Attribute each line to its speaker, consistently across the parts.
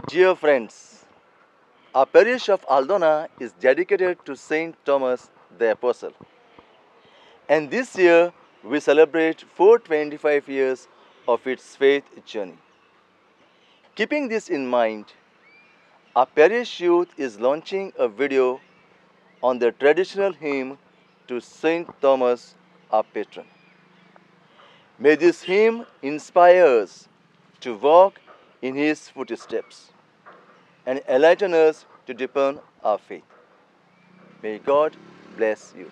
Speaker 1: Dear friends, our Parish of Aldona is dedicated to Saint Thomas the Apostle. And this year we celebrate 425 years of its faith journey. Keeping this in mind, our Parish Youth is launching a video on the traditional hymn to Saint Thomas, our patron. May this hymn inspire us to walk in his footsteps and enlighten us to deepen our faith. May God bless you.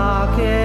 Speaker 2: Tome-K